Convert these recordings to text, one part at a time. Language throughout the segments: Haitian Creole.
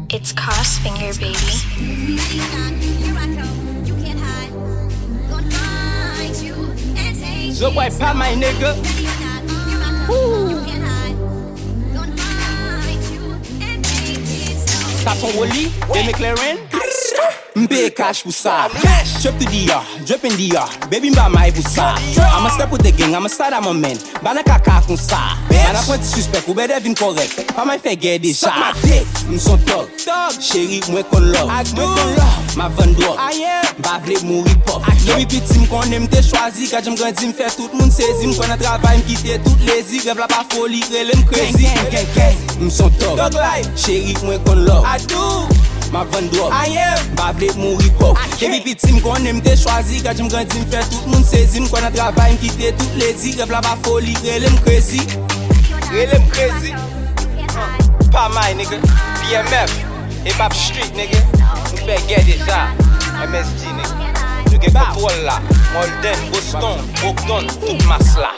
It's Crossfinger, baby. Zobway Pamay, nigga. T'as ton Wally, des McLaren. M'pay cash pour ça. Drop to the yard, drop in the yard. Baby mba my pour ça. I'ma step with the gang, I'ma start I'm a man. Bana kaka kon ça. Man apprenti suspect, ou better vin correct. Pas my fait guerre déjà. M'son tog, chérie, moi kon love. Ma van dog, mba vle mourir pop. Depuis petit m'konne m'te choisi. Quand j'm grandi m'fait tout monde saisi. M'konne travail m'quitte tout lazy. Rêve la pas folie, relem crazy. M'son tog, chérie, moi kon love. Ma van dog, mba vle mourir pop. Depuis petit m'konne m'te choisi. Quand j'm grandi m'fait tout monde saisi. M'konne travail m'quitte tout lazy. Rêve la pas folie, relem crazy. Relem crazy. Pamay, nigga. BMF. Hip Hop Street, nigga. Nous fait guerre déjà. MSG, nigga. Nous get contrôle là. Molden, Boston, Bogdan, toute masse là.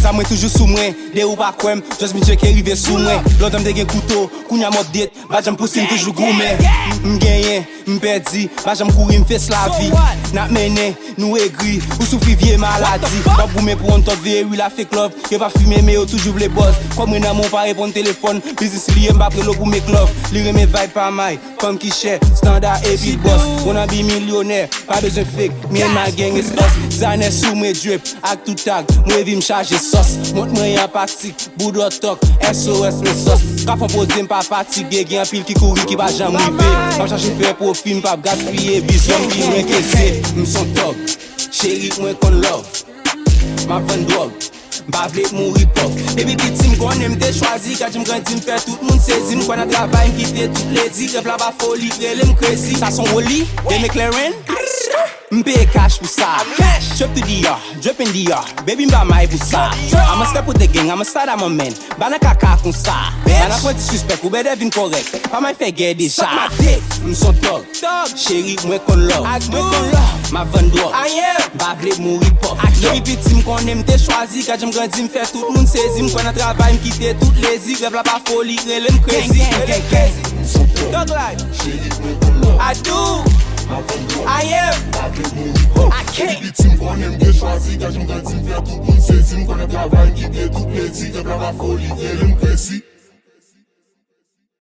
Ça moi toujours sous moi, des ou pas quoi, just me check arrivé sous moi. L'autre me gen couteau, kounya m'update, ba j'am pousser toujours gourmet. M'gagné, m'perdi, ba j'am courir m'fesse la vie. N'a mené, nous aigri, ou souffrir vieille maladie. Pas boumé pour un top vie, oui la fake love, que pas fumer mais yo toujours les boss. Comme un amour pas répondre téléphone, business lié m'pa prelo pour mes love. Lire mes vibes pas mal, comme qui cher, standard et beat boss. On a bi millionnaire, pas besoin fake, me and my gang is us. Zanet sous mes drip, act to tag, moi vi m'charger. Montre-moi y'a parti, boudou tok, SOS mes sauce. Quand on pose m'pas fatigué, gen pile qui couri qui va jamais river. Pas chercher faire profil, m'pas gaspiller, vision qui m'encaisser. M'son tog, chérie moi kon love. Ma van dog, m'pas vle mourir pop. Depuis petit m'konne m'te choisi, quand j'm grandi m'fait tout monde saisi. M'konne travail m'quitte tout lazy, rêve la pas folie, relem crazy. T'as son Wally, des McLaren. M'pay cash pour ça. Drop to the yard, drop in the yard. Baby mba my pour ça. I'ma step with the gang, I'ma start I'm a man. Bana kaka kon ça. Man apprenti suspect, ou better vin correct. Pas my fait guerre déjà. M'son tog, chérie, moi kon love. Ma van dog, mba vle mourir pop. Depuis petit m'konne m'te choisi. Quand j'm grandi m'fait tout monde saisi. M'konne travail m'quitte tout lazy. Rêve la pas folie, relem crazy. Dog life, chérie, moi kon love. I do. I can't. Victime qu'on aime de choisir, quand j'aime quand il fait tout le monde saisit, qu'on a travail qui est tout plaisir, que la folie, et le précis.